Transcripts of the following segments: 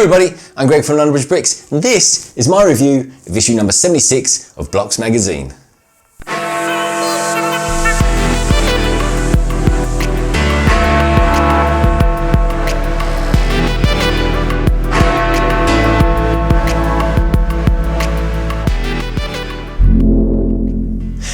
everybody, I'm Greg from London Bridge Bricks, and this is my review of issue number 76 of Blocks magazine.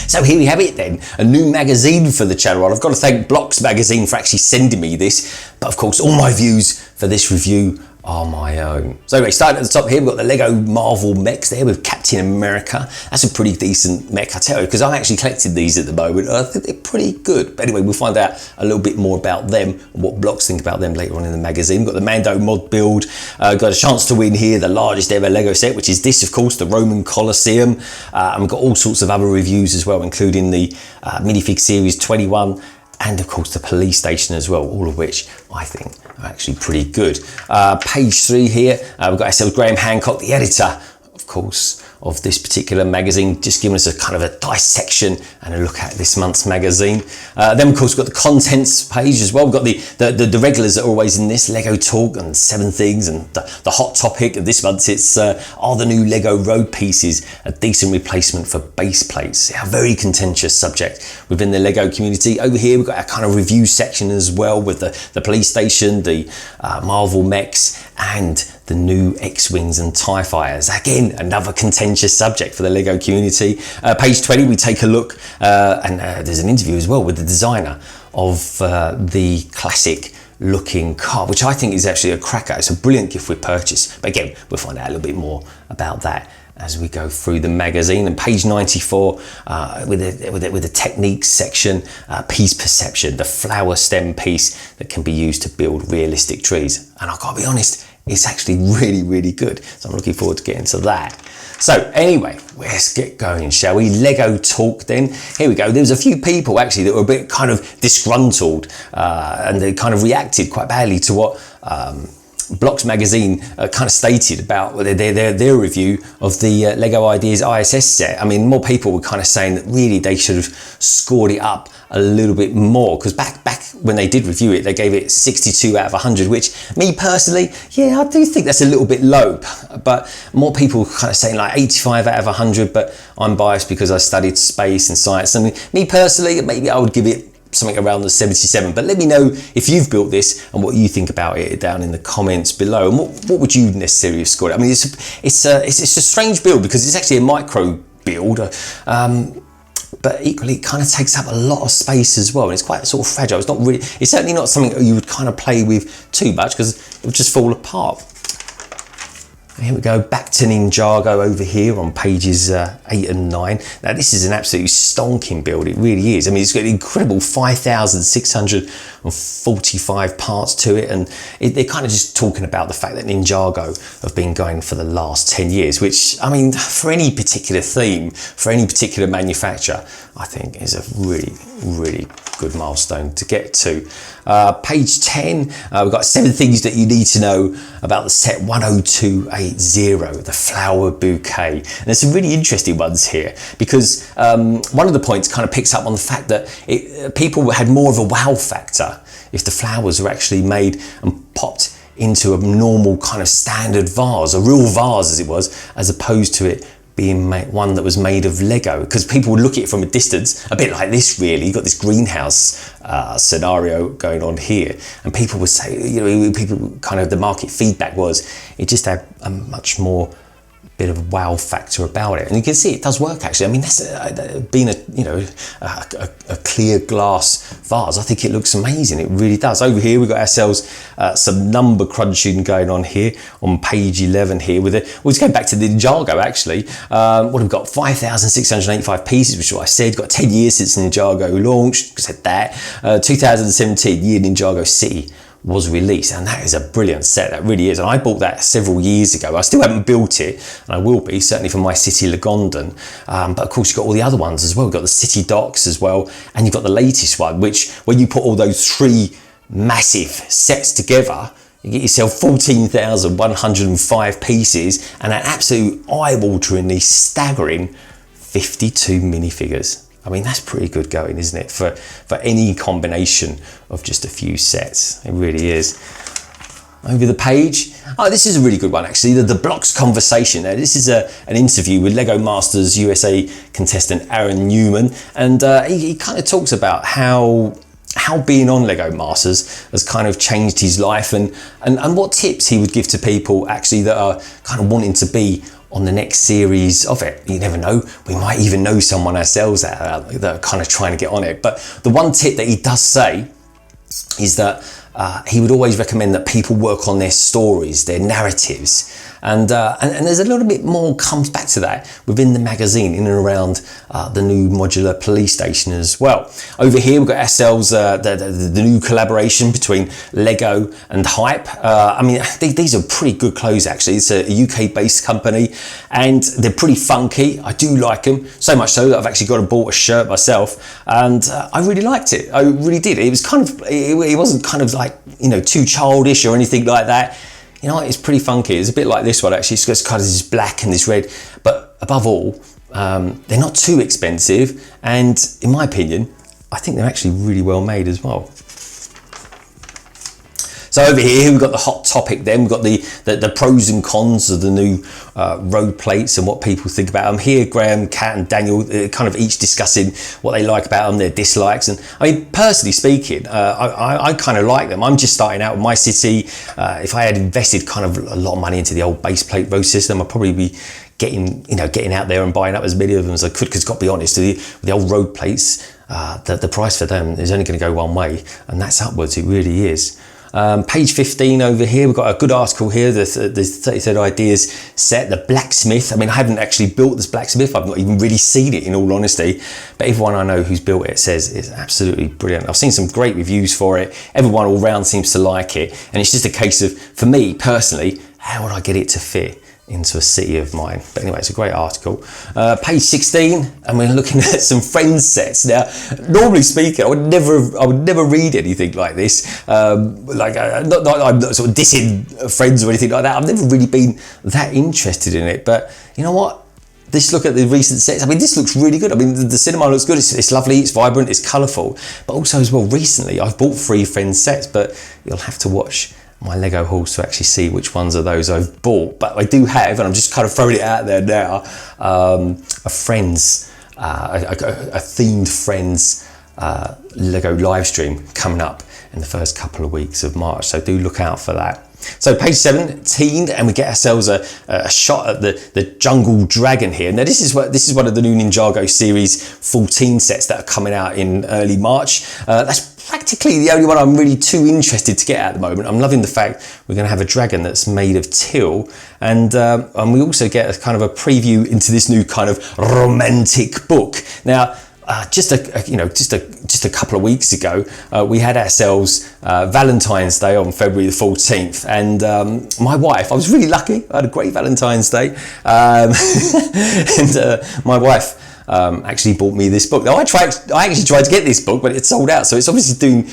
So here we have it then, a new magazine for the channel. I've got to thank Blocks magazine for actually sending me this, but of course all my views for this review are my own. So anyway, starting at the top here, we've got the LEGO Marvel Mechs there with Captain America. That's a pretty decent mech, I tell you, because I'm actually collecting these at the moment. I think they're pretty good. But anyway, we'll find out a little bit more about them and what Blocks think about them later on in the magazine. We've got the Mando mod build, got a chance to win here, the largest ever LEGO set, which is this, of course, the Roman Colosseum. And we've got all sorts of other reviews as well, including the minifig series 21, and of course the police station as well, all of which I think are actually pretty good. Page 3 here, we've got ourselves Graham Hancock, the editor, of course, of this particular magazine, just giving us a kind of a dissection and a look at this month's magazine. Then of course we've got the contents page as well. We've got the regulars that are always in this, LEGO Talk and 7 things, and the hot topic of this month, it's are the new LEGO road pieces a decent replacement for base plates? A very contentious subject within the LEGO community. Over here we've got our kind of review section as well, with the police station, the Marvel Mechs, and the new X-Wings and TIE Fighters. Again, another contentious subject for the LEGO community. Page 20, we take a look, and there's an interview as well with the designer of the classic looking car, which I think is actually a cracker. It's a brilliant gift with purchase. But again, we'll find out a little bit more about that as we go through the magazine. And page 94, with the techniques section, piece perception, the flower stem piece that can be used to build realistic trees. And I've got to be honest, it's actually really, really good. So I'm looking forward to getting to that. So anyway, let's get going, shall we? LEGO Talk then. Here we go. There was a few people actually that were a bit kind of disgruntled, and they kind of reacted quite badly to what Blocks magazine kind of stated about their review of the LEGO Ideas ISS set. I mean, more people were kind of saying that really they should have scored it up a little bit more, because back when they did review it, they gave it 62 out of 100, which me personally, yeah, I do think that's a little bit low. But more people kind of saying like 85 out of 100, but I'm biased because I studied space and science. I mean, me personally, maybe I would give it something around the 77, but let me know if you've built this and what you think about it down in the comments below, and what would you necessarily have scored? I mean, it's a strange build because it's actually a micro build, but equally it kind of takes up a lot of space as well, and it's quite sort of fragile. It's certainly not something you would kind of play with too much, because it would just fall apart. Here we go, back to Ninjago over here on pages 8 and 9. Now this is an absolutely stonking build, it really is. I mean, it's got an incredible 5,645 parts to it, and they're kind of just talking about the fact that Ninjago have been going for the last 10 years, which, I mean, for any particular theme, for any particular manufacturer, I think is a really, really good milestone to get to. Page 10, we've got 7 things that you need to know about the set 10280, the flower bouquet. And there's some really interesting ones here, because one of the points kind of picks up on the fact that people had more of a wow factor if the flowers were actually made and popped into a normal kind of standard vase, a real vase as it was, as opposed to it being one that was made of Lego, because people would look at it from a distance, a bit like this really. You've got this greenhouse scenario going on here, and people would say, you know, people kind of, the market feedback was it just had a much more bit of wow factor about it, and you can see it does work actually. I mean, that's being a clear glass vase, I think it looks amazing. It really does. Over here we've got ourselves some number crunching going on here on page 11 here with it. We'll just go back to the Ninjago actually. What have we got? 5,685 pieces, which is what I said. Got 10 years since Ninjago launched, said that. 2017 year Ninjago City was released, and that is a brilliant set, that really is. And I bought that several years ago. I still haven't built it, and I will be, certainly for my city Lagondon. But of course you've got all the other ones as well. You've got the city docks as well, and you've got the latest one, which when you put all those 3 massive sets together, you get yourself 14,105 pieces and an absolute eye-wateringly staggering 52 minifigures. I mean, that's pretty good going, isn't it? For any combination of just a few sets. It really is. over the page. Oh, this is a really good one actually, the Blocks conversation. Now, this is an interview with LEGO Masters USA contestant Aaron Newman, and he kind of talks about how being on LEGO Masters has kind of changed his life, and what tips he would give to people actually that are kind of wanting to be on the next series of it. You never know, we might even know someone ourselves that are kind of trying to get on it. But the one tip that he does say is that he would always recommend that people work on their stories, their narratives, and there's a little bit more comes back to that within the magazine, in and around the new modular police station as well. Over here we've got ourselves the new collaboration between LEGO and Hype. I mean, these are pretty good clothes actually. It's a UK based company and they're pretty funky. I do like them, so much so that I've actually bought a shirt myself, and I really liked it. I really did. It was kind of, it wasn't kind of like, you know, too childish or anything like that. You know, it's pretty funky. It's a bit like this one actually. It's got kind of this black and this red, but above all, they're not too expensive, and in my opinion, I think they're actually really well made as well. So over here we've got the hot topic then, we've got the pros and cons of the new road plates and what people think about them. Here Graham, Kat and Daniel kind of each discussing what they like about them, their dislikes. And I mean, personally speaking, I kind of like them. I'm just starting out with my city. If I had invested kind of a lot of money into the old base plate road system, I'd probably be getting out there and buying up as many of them as I could, because got to be honest, with the old road plates, the price for them is only going to go one way, and that's upwards. It really is. Page 15 over here, we've got a good article here, the 33rd Ideas set, the blacksmith. I mean, I haven't actually built this blacksmith, I've not even really seen it in all honesty, but everyone I know who's built it says it's absolutely brilliant. I've seen some great reviews for it, everyone all round seems to like it, and it's just a case of, for me personally, how would I get it to fit into a city of mine? But anyway, it's a great article. Page 16, and we're looking at some Friends sets. Now, normally speaking, I would never read anything like this. I'm not sort of dissing Friends or anything like that. I've never really been that interested in it. But you know what? This look at the recent sets. I mean, this looks really good. I mean, the cinema looks good. It's lovely. It's vibrant. It's colourful. But also as well, recently I've bought 3 Friends sets, but you'll have to watch my LEGO hauls to actually see which ones of those I've bought. But I do have, and I'm just kind of throwing it out there now, a Friends, a themed Friends LEGO live stream coming up in the first couple of weeks of March. So do look out for that. So page 17, and we get ourselves a shot at the Jungle Dragon here. Now this is one of the new Ninjago series 14 sets that are coming out in early March. That's practically the only one I'm really too interested to get at the moment. I'm loving the fact we're going to have a dragon that's made of teal, and we also get a kind of a preview into this new kind of romantic book. Now, just a couple of weeks ago, we had ourselves Valentine's Day on February the 14th, and my wife, I was really lucky, I had a great Valentine's Day, and my wife actually bought me this book. Now I actually tried to get this book, but it's sold out, so it's obviously doing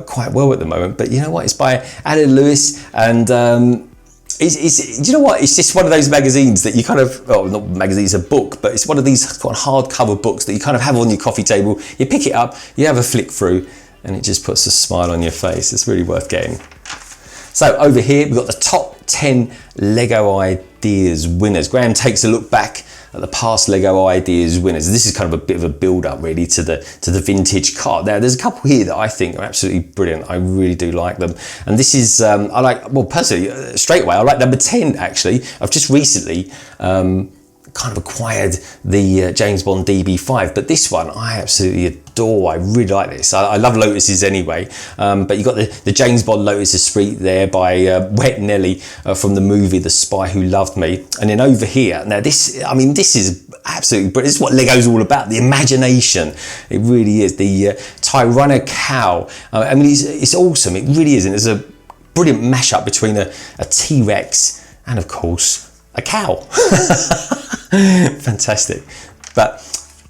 quite well at the moment. But you know what, it's by Alan Lewis, and do you know what? It's just one of those magazines that you kind of, well, not magazines, a book, but it's one of these hardcover books that you kind of have on your coffee table. You pick it up, you have a flick through, and it just puts a smile on your face. It's really worth getting. So over here, we've got the top 10 LEGO Ideas winners. Graham takes a look back at the past LEGO Ideas winners. This is kind of a bit of a build-up really to the vintage car. Now there's a couple here that I think are absolutely brilliant. I really do like them, and this is I like, well, personally, straight away I like number 10 actually. I've just recently kind of acquired the James Bond DB5, but this one I absolutely adore. I really like this. I love Lotuses anyway, but you got the James Bond Lotus Esprit there by Wet Nelly from the movie The Spy Who Loved Me. And then over here, now this, I mean, this is absolutely, but this is what LEGO's all about, the imagination. It really is. The Tyranno cow, I mean, it's awesome. It really is, and it's a brilliant mashup between a T-Rex and of course a cow. Fantastic. But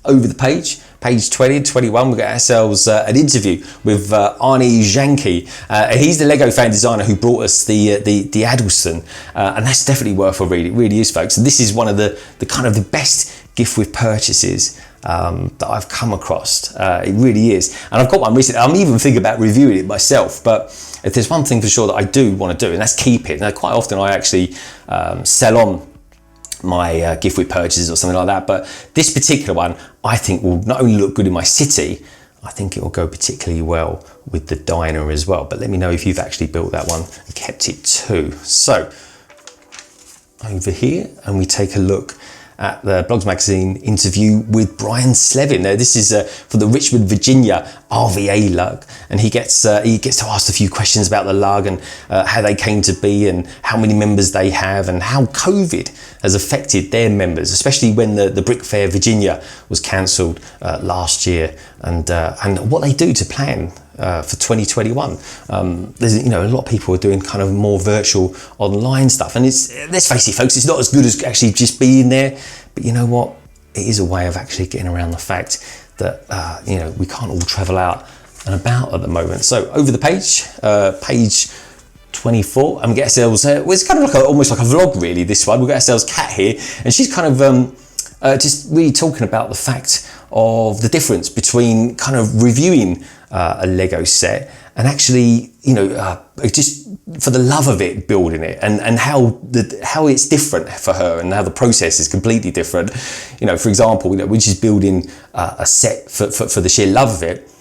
over the page 20 and 21, we got ourselves an interview with Arnie Janke, and he's the LEGO fan designer who brought us the Adelson, and that's definitely worth a read. It really is, folks. And this is one of the kind of the best gift with purchases that I've come across. It really is, and I've got one recently. I'm even thinking about reviewing it myself, but if there's one thing for sure that I do want to do, and that's keep it. Now, quite often I actually sell on my gift with purchases or something like that, but this particular one I think will not only look good in my city, I think it will go particularly well with the diner as well. But let me know if you've actually built that one and kept it too. So over here, and we take a look at the Blogs magazine interview with Brian Slevin. Now, this is for the Richmond, Virginia RVA lug, and he gets to ask a few questions about the lug and how they came to be and how many members they have and how COVID has affected their members, especially when the Brick Fair Virginia was cancelled last year, and what they do to plan for 2021. There's, a lot of people are doing kind of more virtual online stuff, and let's face it, folks, it's not as good as actually just being there, but you know what? It is a way of actually getting around the fact that, we can't all travel out and about at the moment. So over the page, page 24, and we get ourselves, it's kind of like almost like a vlog really, this one. We've got ourselves Kat here, and she's kind of just really talking about the fact of the difference between kind of reviewing a Lego set and actually, just for the love of it, building it, and how it's different for her and how the process is completely different. For example, when she's building a set for the sheer love of it,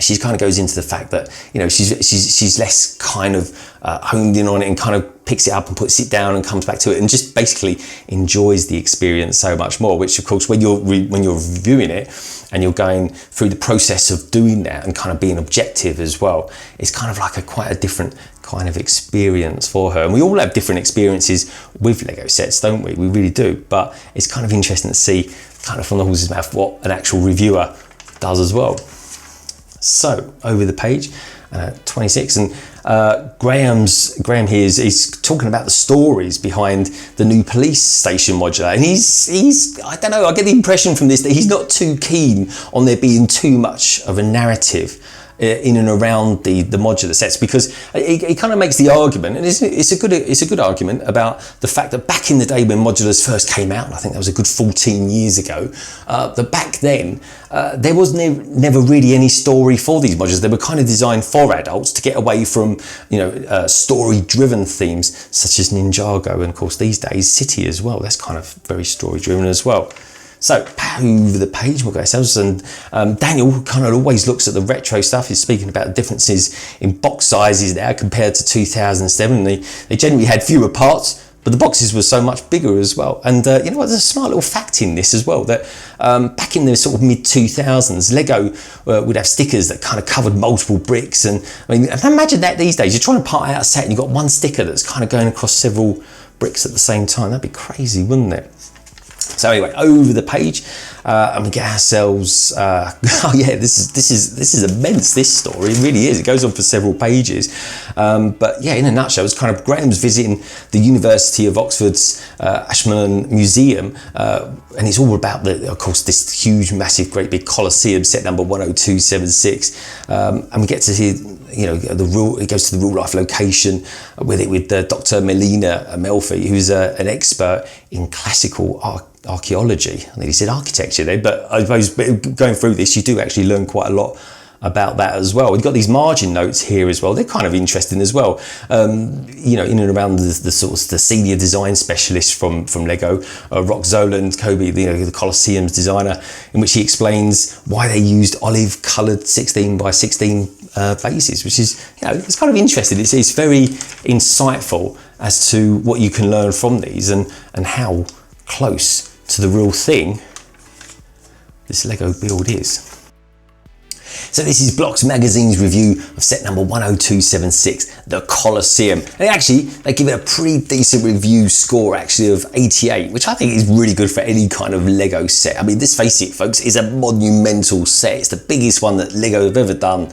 she kind of goes into the fact that she's less kind of honed in on it and kind of picks it up and puts it down and comes back to it and just basically enjoys the experience so much more. Which of course, when you're reviewing it and you're going through the process of doing that and kind of being objective as well, it's kind of like quite a different kind of experience for her. And we all have different experiences with Lego sets, don't we? We really do. But it's kind of interesting to see kind of from the horse's mouth what an actual reviewer does as well. So over the page, 26, and Graham here is talking about the stories behind the new police station modular, and he's I don't know, I get the impression from this that he's not too keen on there being too much of a narrative in and around the modular sets, because he kind of makes the argument, and it's a good argument about the fact that back in the day when modulars first came out, and I think that was a good 14 years ago, that back then there was never really any story for these modulars. They were kind of designed for adults to get away from story-driven themes such as Ninjago, and of course these days City as well. That's kind of very story-driven as well. So over the page, we'll go ourselves, and Daniel kind of always looks at the retro stuff. He's speaking about differences in box sizes now compared to 2007. They generally had fewer parts, but the boxes were so much bigger as well. And you know what, there's a smart little fact in this as well, that back in the sort of mid-2000s, Lego would have stickers that kind of covered multiple bricks. And I mean, imagine that these days. You're trying to part out a set and you've got one sticker that's kind of going across several bricks at the same time. That'd be crazy, wouldn't it? So anyway, over the page, and we get ourselves. Oh yeah, this is immense. This story, it really is. It goes on for several pages, but yeah, in a nutshell, it's kind of Graham's visiting the University of Oxford's Ashmolean Museum, and it's all about of course, this huge, massive, great big Colosseum, set number 10276, and we get to see. It goes to the real life location with Dr. Melina Amelfi, who's an expert in classical archaeology. I think he said architecture there, but I suppose going through this, you do actually learn quite a lot about that as well. We've got these margin notes here as well. They're kind of interesting as well. In and around the sort of the senior design specialist from Lego, Rock Zoland Kobe, the Colosseum's designer, in which he explains why they used olive coloured 16 by 16 bases, which is, it's kind of interesting. It's very insightful as to what you can learn from these and how close to the real thing this Lego build is. So this is Blocks Magazine's review of set number 10276, the Colosseum. And actually, they give it a pretty decent review score actually of 88, which I think is really good for any kind of Lego set. I mean, let's face it, folks, it's a monumental set. It's the biggest one that Lego have ever done.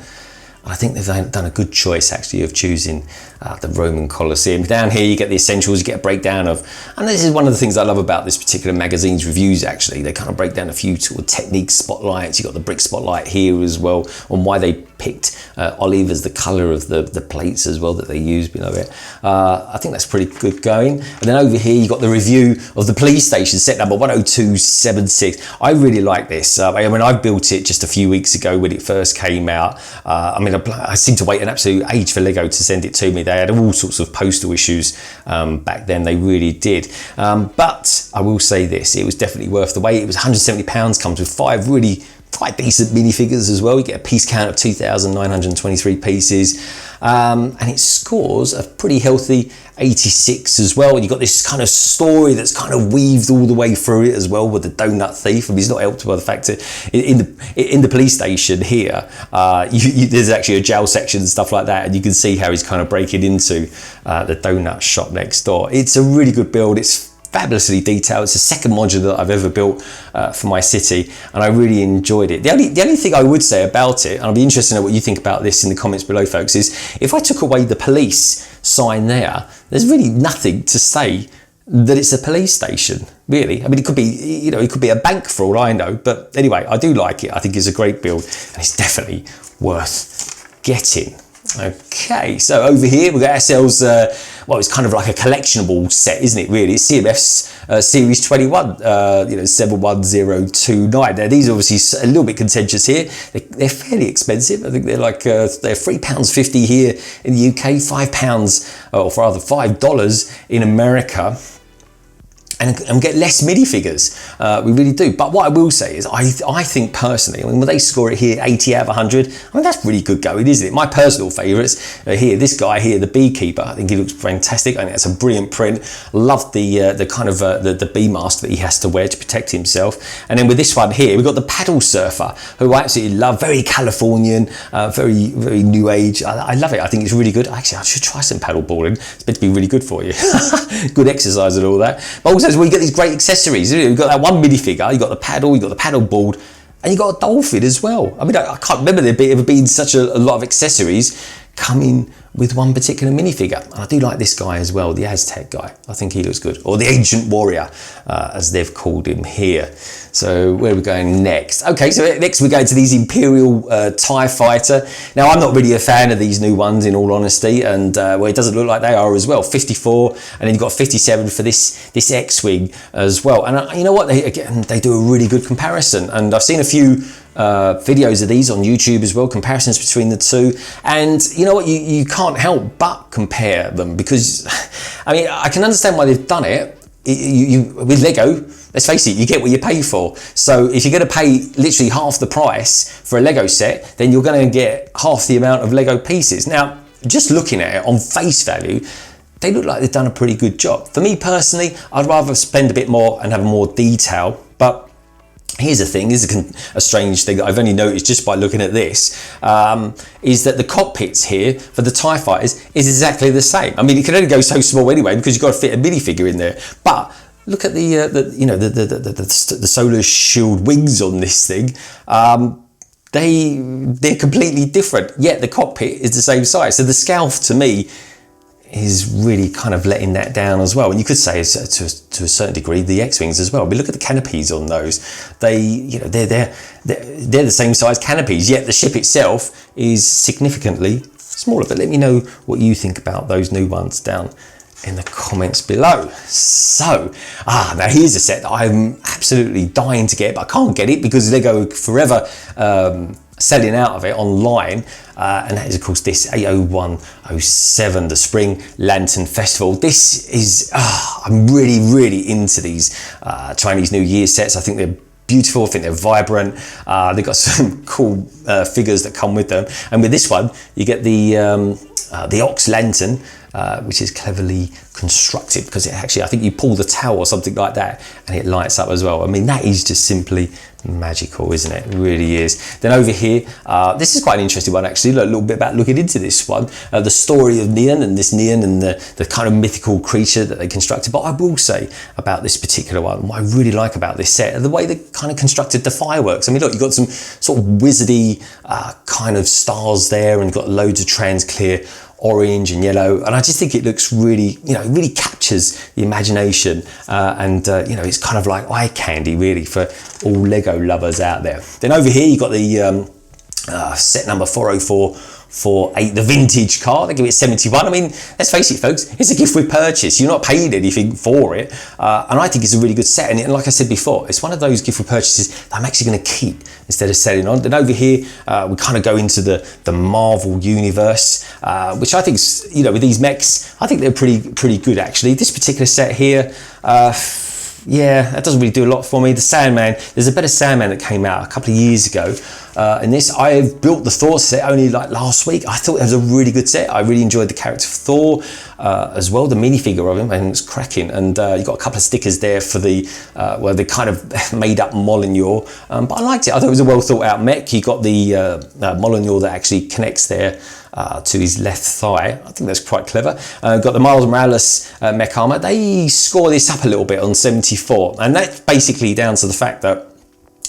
I think they've done a good choice actually of choosing the Roman Colosseum. Down here you get the essentials, you get a breakdown of, and this is one of the things I love about this particular magazine's reviews actually, they kind of break down a few sort of technique spotlights. You've got the brick spotlight here as well, on why they picked olive as the colour of the plates as well that they use below it. I think that's pretty good going. And then over here you've got the review of the police station, set number 10276. I really like this. I built it just a few weeks ago when it first came out. I I seem to wait an absolute age for LEGO to send it to me. They had all sorts of postal issues back then, they really did. But I will say this, it was definitely worth the wait. It was £170, comes with 5 really quite decent minifigures as well. You get a piece count of 2,923 pieces, and it scores a pretty healthy 86 as well. And you've got this kind of story that's kind of weaved all the way through it as well with the donut thief. I mean, he's not helped by the fact that in the police station here, there's actually a jail section and stuff like that, and you can see how he's kind of breaking into the donut shop next door. It's a really good build. It's fabulously detailed. It's the second modular that I've ever built for my city, and I really enjoyed it. The only thing I would say about it, and I'll be interested to know what you think about this in the comments below, folks, is if I took away the police sign there, there's really nothing to say that it's a police station, really. I mean, it could be, you know, it could be a bank for all I know, but anyway, I do like it. I think it's a great build, and it's definitely worth getting. Okay, so over here we've got ourselves, well, it's kind of like a collectionable set, isn't it, really? It's CMF's Series 21, you know, 71029. Now, these are obviously a little bit contentious here. They're fairly expensive. I think they're like, they're £3.50 here in the UK, £5, or rather $5 in America. And get less minifigures, we really do. But what I will say is, I think personally, I mean, when they score it here 80 out of 100, I mean, that's really good going, isn't it? My personal favourites here, this guy here, the beekeeper, I think he looks fantastic. I think that's a brilliant print. Love the kind of the bee mask that he has to wear to protect himself. And then with this one here, we've got the paddle surfer, who I absolutely love. Very Californian, very new age. I love it. I think it's really good. Actually, I should try some paddle boarding. It's meant to be really good for you. Good exercise and all that. But also, well, you get these great accessories. You've got that one minifigure, you've got the paddle, you've got the paddle board, and you've got a dolphin as well. I mean, I can't remember there ever being such a lot of accessories coming with one particular minifigure. And I do like this guy as well, the Aztec guy. I think he looks good. Or the Ancient Warrior, as they've called him here. So where are we going next? Okay, so next we're going to these Imperial TIE Fighter. Now, I'm not really a fan of these new ones, in all honesty, and well, it doesn't look like they are as well. 54, and then you've got 57 for this X-Wing as well. And you know what? They do a really good comparison. And I've seen a few videos of these on YouTube as well, comparisons between the two. And you know what? You can't help but compare them, because, I mean, I can understand why they've done it. With LEGO, let's face it, you get what you pay for. So if you're going to pay literally half the price for a LEGO set, then you're going to get half the amount of LEGO pieces. Now, just looking at it on face value, they look like they've done a pretty good job. For me personally, I'd rather spend a bit more and have more detail. But here's the thing, this is a strange thing that I've only noticed just by looking at this, is that the cockpits here for the TIE Fighters is exactly the same. I mean, it can only go so small anyway, because you've got to fit a minifigure in there. But look at the solar shield wings on this thing. They're completely different, yet the cockpit is the same size. So the scale to me is really kind of letting that down as well. And you could say to a certain degree the X-Wings as well. But look at the canopies on those. They're the same size canopies, yet the ship itself is significantly smaller. But let me know what you think about those new ones down in the comments below. So, now here's a set that I'm absolutely dying to get, but I can't get it because LEGO forever selling out of it online, and that is of course this 80107, the Spring Lantern Festival. This is, I'm really into these Chinese New Year sets. I think they're beautiful, I think they're vibrant. They've got some cool figures that come with them. And with this one, you get the Ox Lantern, which is cleverly constructed, because it actually, I think you pull the tower or something like that and it lights up as well. I mean, that is just simply magical, isn't it? It really is. Then over here, this is quite an interesting one actually, a little bit about looking into this one, the story of Newman and the kind of mythical creature that they constructed. But I will say about this particular one, what I really like about this set, the way they kind of constructed the fireworks. I mean, look, you've got some sort of wizardy kind of stars there, and got loads of trans clear orange and yellow, and I just think it looks really, it really captures the imagination, and it's kind of like eye candy really for all LEGO lovers out there. Then over here you've got the set number 40448, the vintage car. They give it 71. I mean, let's face it, folks, it's a gift with purchase. You're not paying anything for it. And I think it's a really good set. And like I said before, it's one of those gift with purchases that I'm actually going to keep instead of selling on. Then over here, we kind of go into the Marvel universe, which I think, with these mechs, I think they're pretty good, actually. This particular set here, yeah, that doesn't really do a lot for me. The Sandman, there's a better Sandman that came out a couple of years ago. And this, I built the Thor set only like last week. I thought it was a really good set. I really enjoyed the character of Thor as well, the minifigure of him, and it's cracking. And you've got a couple of stickers there for the, the kind of made up Molyneux. But I liked it. I thought it was a well thought out mech. You got the Molyneux that actually connects there to his left thigh. I think that's quite clever. Got the Miles Morales mech armor. They score this up a little bit on 74, and that's basically down to the fact that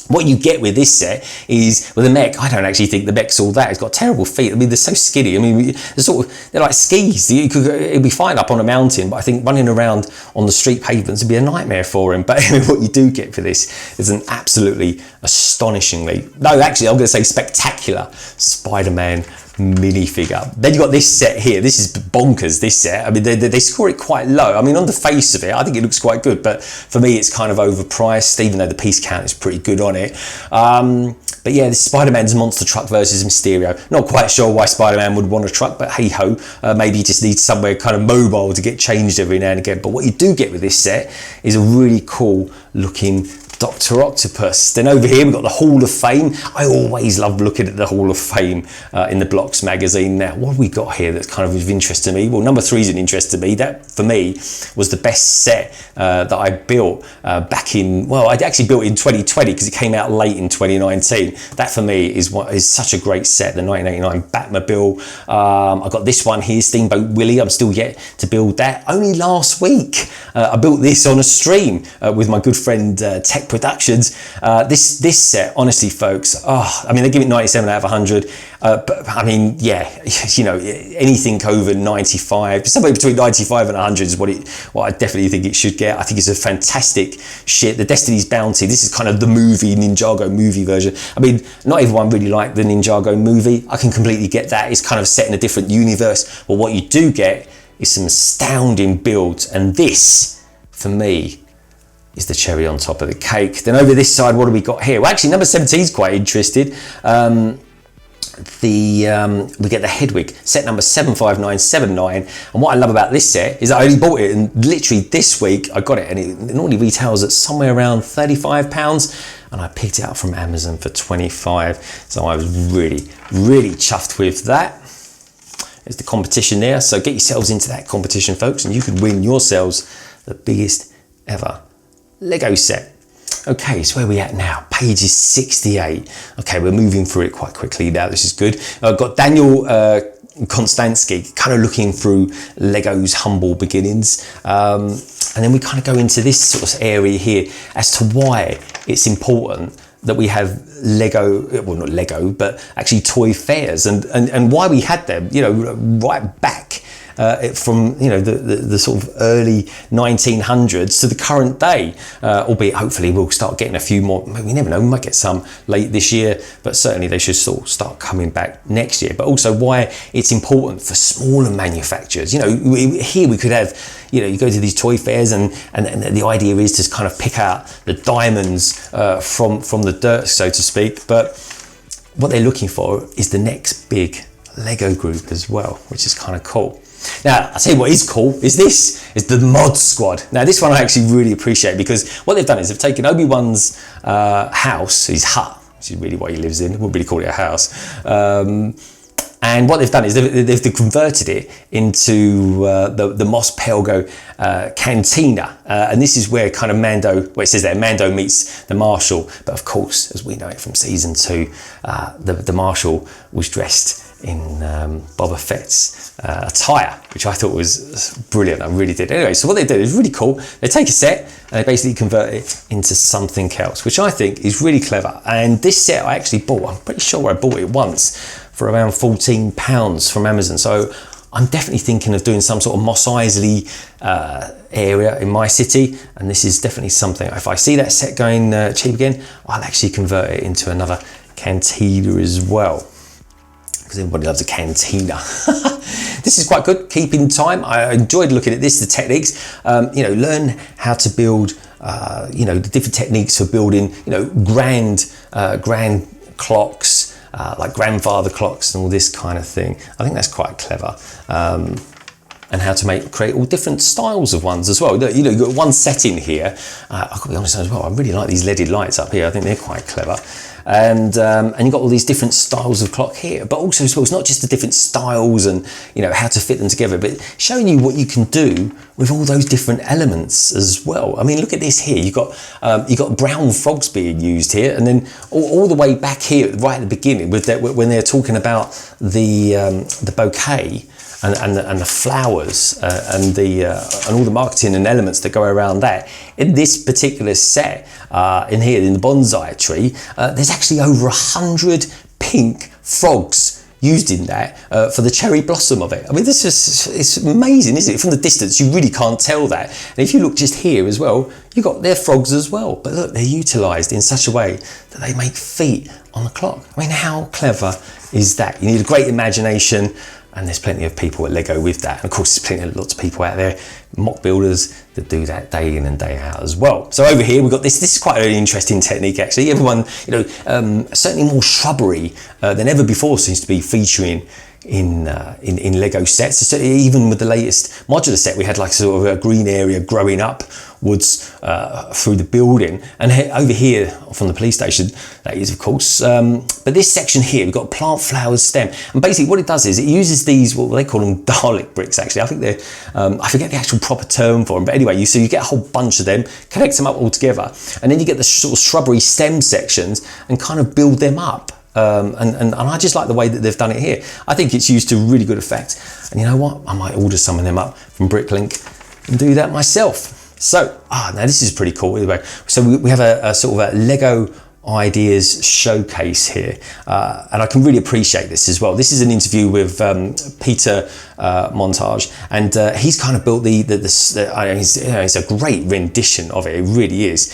what you get with this set is, with a mech, I don't actually think the mech's all that. It's got terrible feet. I mean, they're so skinny. I mean, they're like skis. It'd be fine up on a mountain, but I think running around on the street pavements would be a nightmare for him. But anyway, what you do get for this is an absolutely astonishingly, no, actually, I'm going to say spectacular Spider-Man minifigure. Then you got this set here. This is bonkers, this set. I mean, they score it quite low. I mean, on the face of it, I think it looks quite good, but for me, it's kind of overpriced, even though the piece count is pretty good on it. But yeah, this Spider-Man's monster truck versus Mysterio. Not quite sure why Spider-Man would want a truck, but hey ho, maybe he just needs somewhere kind of mobile to get changed every now and again. But what you do get with this set is a really cool looking Dr. Octopus. Then over here we've got the Hall of Fame. I always love looking at the Hall of Fame in the Blocks magazine. Now, what have we got here that's kind of interest to me? Well, number 3 is an interest to me. That, for me, was the best set that I built back in, well, I actually built it in 2020 because it came out late in 2019. That, for me, is such a great set, the 1989 Batmobile. I got this one here, Steamboat Willie. I'm still yet to build that. Only last week, I built this on a stream with my good friend Tech Productions. This set, honestly, folks, I mean, they give it 97 out of 100, but I mean, yeah, anything over 95, somewhere between 95 and 100 is what I definitely think it should get. I think it's a fantastic shit. The Destiny's Bounty, this is kind of the movie, Ninjago movie version. I mean, not everyone really liked the Ninjago movie. I can completely get that. It's kind of set in a different universe, but what you do get is some astounding builds, and this, for me, is the cherry on top of the cake. Then over this side, what do we got here? Well, actually, number 17 is quite interested. We get the Hedwig, set number 75979. And what I love about this set is I only bought it, and literally this week I got it, and it normally retails at somewhere around £35, and I picked it up from Amazon for 25. So I was really, really chuffed with that. There's the competition there. So get yourselves into that competition, folks, and you could win yourselves the biggest ever Lego set. Okay, so where are we at now? Page is 68. Okay, we're moving through it quite quickly now. This is good. I've got Daniel Konstantsky kind of looking through Lego's humble beginnings. And then we kind of go into this sort of area here as to why it's important that we have Lego, well, not Lego, but actually toy fairs, and why we had them, right back from the sort of early 1900s to the current day, albeit hopefully we'll start getting a few more. We never know, we might get some late this year, but certainly they should sort of start coming back next year. But also why it's important for smaller manufacturers. Here we could have, you go to these toy fairs, and the idea is to kind of pick out the diamonds from the dirt, so to speak. But what they're looking for is the next big Lego group as well, which is kind of cool. Now, I'll tell you what is cool is the Mod Squad. Now, this one I actually really appreciate, because what they've done is they've taken Obi-Wan's house, his hut, which is really what he lives in. I wouldn't really call it a house. And what they've done is they've converted it into the Mos Pelgo Cantina. And this is where kind of it says there, Mando meets the Marshal. But of course, as we know it from season 2, the Marshal was dressed in Boba Fett's attire, which I thought was brilliant. I really did. Anyway, so what they do is really cool. They take a set and they basically convert it into something else, which I think is really clever. And this set I actually bought. I'm pretty sure I bought it once for around £14 from Amazon. So I'm definitely thinking of doing some sort of Mos Eisley area in my city, and this is definitely something. If I see that set going cheap again, I'll actually convert it into another cantina as well, because everybody loves a cantina. This is quite good, keeping time. I enjoyed looking at this, the techniques. You know, learn how to build, you know, the different techniques for building, you know, grand clocks, like grandfather clocks and all this kind of thing. I think that's quite clever. And how to create all different styles of ones as well. You know, you've got one setting here. I've got to be honest as well, I really like these leaded lights up here. I think they're quite clever. And you've got all these different styles of clock here, but also as well, it's not just the different styles and, you know, how to fit them together, but showing you what you can do with all those different elements as well. I mean, look at this here. You've got brown frogs being used here, and then all the way back here, right at the beginning, with when they're talking about the bouquet. And the flowers and all the marketing and elements that go around that. In this particular set, in here in the bonsai tree, there's actually over 100 pink frogs used in that for the cherry blossom of it. I mean, it's amazing, isn't it? From the distance, you really can't tell that. And if you look just here as well, you've got their frogs as well. But look, they're utilised in such a way that they make feet on the clock. I mean, how clever is that? You need a great imagination. And there's plenty of people at LEGO with that. And of course, there's lots of people out there, mock builders, that do that day in and day out as well. So over here, we've got this. This is quite an interesting technique, actually. Everyone, you know, certainly more shrubbery than ever before seems to be featuring in LEGO sets. So even with the latest modular set, we had like sort of a green area growing upwards through the building. And over here from the police station, that is of course. But this section here, we've got plant, flowers, stem. And basically what it does is it uses these, well, they call them Dalek bricks actually. I think they're, I forget the actual proper term for them. But anyway, so you get a whole bunch of them, connect them up all together. And then you get the sort of shrubbery stem sections and kind of build them up. And I just like the way that they've done it here. I think it's used to really good effect. And you know what? I might order some of them up from Bricklink and do that myself. So, now this is pretty cool. Anyway, so we have a sort of a LEGO ideas showcase here, and I can really appreciate this as well. This is an interview with Peter Montage, and he's kind of built it's a great rendition of it. It really is.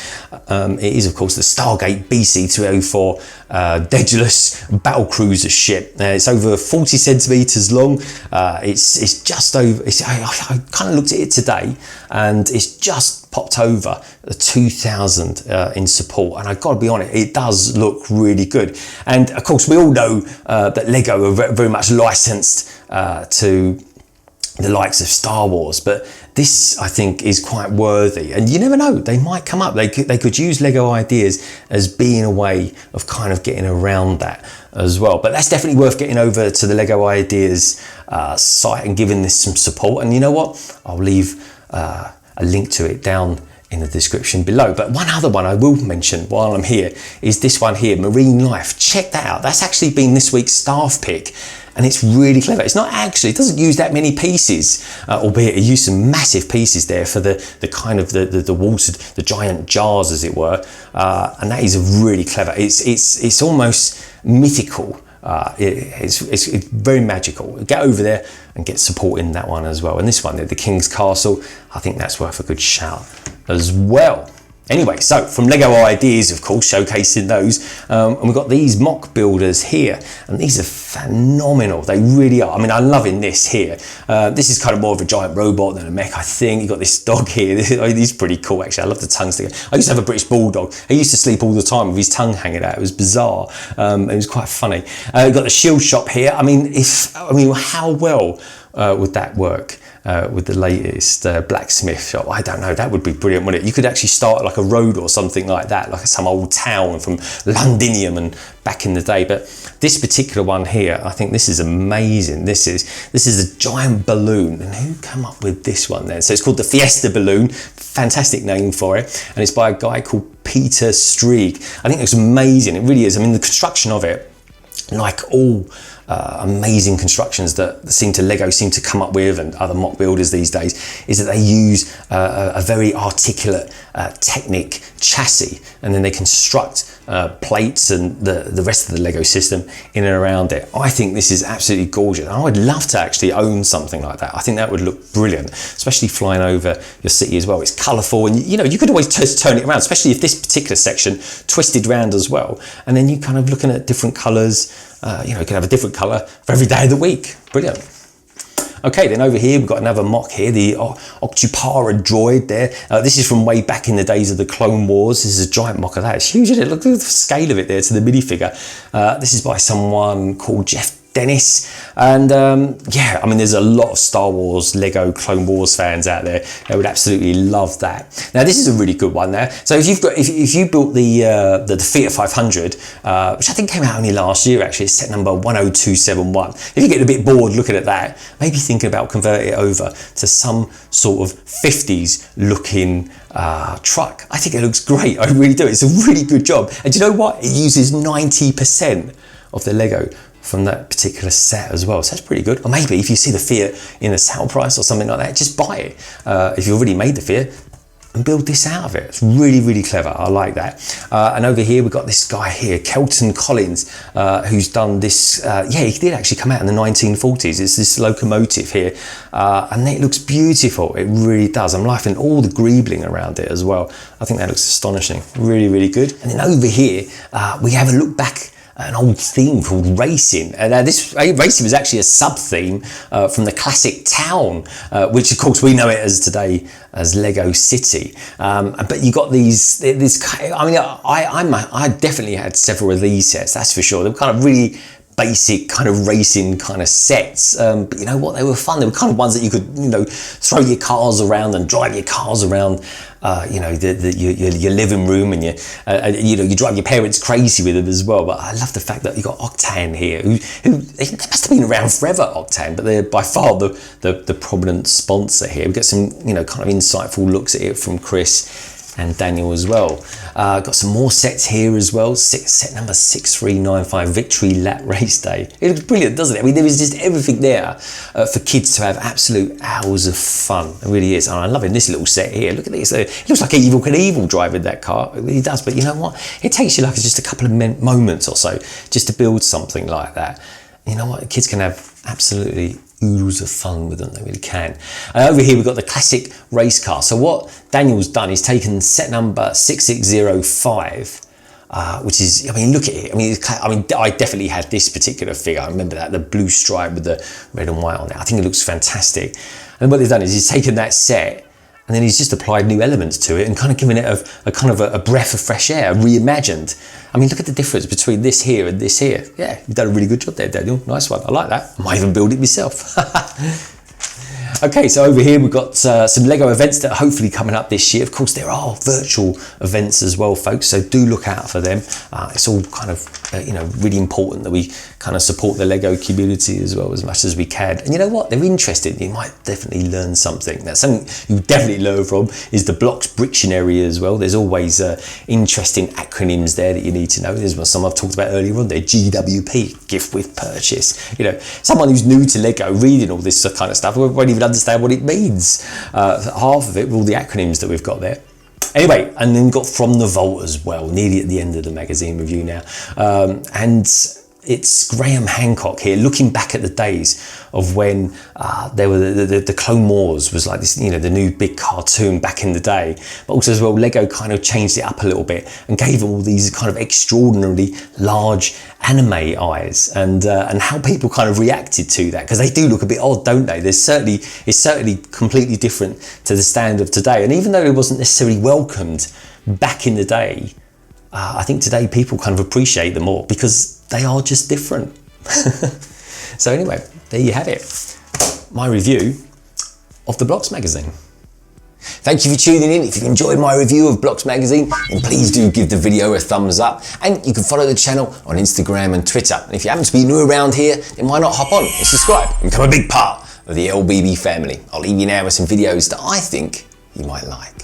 It is, of course, the Stargate BC-304 Daedalus battlecruiser ship. It's over 40 centimeters long. It's just over. I kind of looked at it today, and it's just popped over the 2,000 in support, and I've got to be honest, it does look really good. And of course, we all know that LEGO are very much licensed to the likes of Star Wars, but this I think is quite worthy, and you never know, they might come up. They could use LEGO ideas as being a way of kind of getting around that as well. But that's definitely worth getting over to the LEGO ideas site and giving this some support. And you know what, I'll leave a link to it down in the description below. But one other one I will mention while I'm here is this one here, Marine Life. Check that out. That's actually been this week's staff pick, and it's really clever. It's not actually, it doesn't use that many pieces, albeit it used some massive pieces there for the kind of the water, the giant jars as it were, and that is really clever. It's almost mythical. It's very magical. Get over there and get support in that one as well. And this one, the King's Castle, I think that's worth a good shout as well. Anyway, so from LEGO Ideas, of course, showcasing those, and we've got these mock builders here, and these are phenomenal. They really are. I mean, I'm loving this here. This is kind of more of a giant robot than a mech, I think. You've got this dog here. He's pretty cool, actually. I love the tongue sticker. I used to have a British bulldog. He used to sleep all the time with his tongue hanging out. It was bizarre. It was quite funny. We've got the shield shop here. I mean, how well would that work? With the latest blacksmith shop? I don't know, that would be brilliant, wouldn't it? You could actually start like a road or something like that, like some old town from Londinium and back in the day. But this particular one here, I think this is amazing. This is a giant balloon, and who came up with this one then? So it's called the Fiesta Balloon, fantastic name for it, and it's by a guy called Peter Strieg. I think it looks amazing, it really is. I mean, the construction of it, like all amazing constructions that LEGO seem to come up with, and other mock builders these days, is that they use a very articulate Technic chassis, and then they construct plates and the rest of the Lego system in and around it. I think this is absolutely gorgeous. I would love to actually own something like that. I think that would look brilliant, especially flying over your city as well. It's colourful, and you know, you could always just turn it around, especially if this particular section twisted round as well. And then you kind of looking at different colours. You know, you can have a different colour for every day of the week. Brilliant. Okay, then over here we've got another mock here, the Octopara Droid there. This is from way back in the days of the Clone Wars. This is a giant mock of that. It's huge, isn't it? Look at the scale of it there to the minifigure. This is by someone called Jeff Dennis, and yeah, I mean, there's a lot of Star Wars, Lego, Clone Wars fans out there. They would absolutely love that. Now, this is a really good one there. So if you built the Fiesta 500, which I think came out only last year, actually, it's set number 10271. If you get a bit bored looking at that, maybe think about converting it over to some sort of 50s looking truck. I think it looks great. I really do. It's a really good job. And do you know what? It uses 90% of the Lego from that particular set as well, so that's pretty good. Or maybe if you see the Fiat in a sale price or something like that, just buy it. If you've already made the Fiat, and build this out of it. It's really, really clever. I like that. And over here we've got this guy here, Kelton Collins, who's done this. Yeah, he did actually come out in the 1940s. It's this locomotive here, and it looks beautiful. It really does. I'm liking all the greebling around it as well. I think that looks astonishing. Really, really good. And then over here we have a look back an old theme called racing, and this racing was actually a sub-theme from the classic town, which of course we know it as today as Lego City. But you got these. I mean, I definitely had several of these sets. That's for sure. They were kind of really basic kind of racing kind of sets, but you know what, they were fun. They were kind of ones that you could, you know, throw your cars around and drive your cars around, you know, your living room, and you know, you drive your parents crazy with them as well. But I love the fact that you got Octane here, who they must have been around forever, Octane, but they're by far the prominent sponsor here. We get some, you know, kind of insightful looks at it from Chris and Daniel as well. Got some more sets here as well. Set number 6395, Victory Lap Race Day. It looks brilliant, doesn't it? I mean, there is just everything there for kids to have absolute hours of fun. It really is. And I'm loving this little set here. Look at this. It looks like Evil Knievel driving that car. It really does. But you know what? It takes you like just a couple of moments or so just to build something like that. You know what? Kids can have absolutely oodles of fun with them, they really can. Over here we've got the classic race car. So what Daniel's done is taken set number 6605, which is, I mean, look at it. I mean, I definitely had this particular figure. I remember that, the blue stripe with the red and white on it. I think it looks fantastic. And what they've done is he's taken that set and then he's just applied new elements to it and kind of given it a kind of a breath of fresh air, reimagined. I mean, look at the difference between this here and this here. Yeah, you've done a really good job there, Daniel. Nice one. I like that. I might even build it myself. Okay, so over here we've got some LEGO events that are hopefully coming up this year. Of course, there are virtual events as well, folks, so do look out for them. It's all kind of, you know, really important that we kind of support the LEGO community as well as much as we can. And you know what? They're interesting. You might definitely learn something. Now, something you definitely learn from is the Blocks BRICTIONARY as well. There's always interesting acronyms there that you need to know. There's some I've talked about earlier on there, GWP, gift with purchase. You know, someone who's new to LEGO reading all this kind of stuff won't even understand what it means. Half of it with all the acronyms that we've got there. Anyway, and then got From the Vault as well, nearly at the end of the magazine review now. And it's Graham Hancock here, looking back at the days of when there were the Clone Wars was like this, you know, the new big cartoon back in the day. But also as well, LEGO kind of changed it up a little bit and gave all these kind of extraordinarily large anime eyes, and how people kind of reacted to that, because they do look a bit odd, don't they? It's certainly completely different to the standard of today. And even though it wasn't necessarily welcomed back in the day, I think today people kind of appreciate them more because they are just different. So anyway, there you have it. My review of the Blocks magazine. Thank you for tuning in. If you've enjoyed my review of Blocks magazine, then please do give the video a thumbs up, and you can follow the channel on Instagram and Twitter. And if you happen to be new around here, then why not hop on and subscribe and become a big part of the LBB family. I'll leave you now with some videos that I think you might like.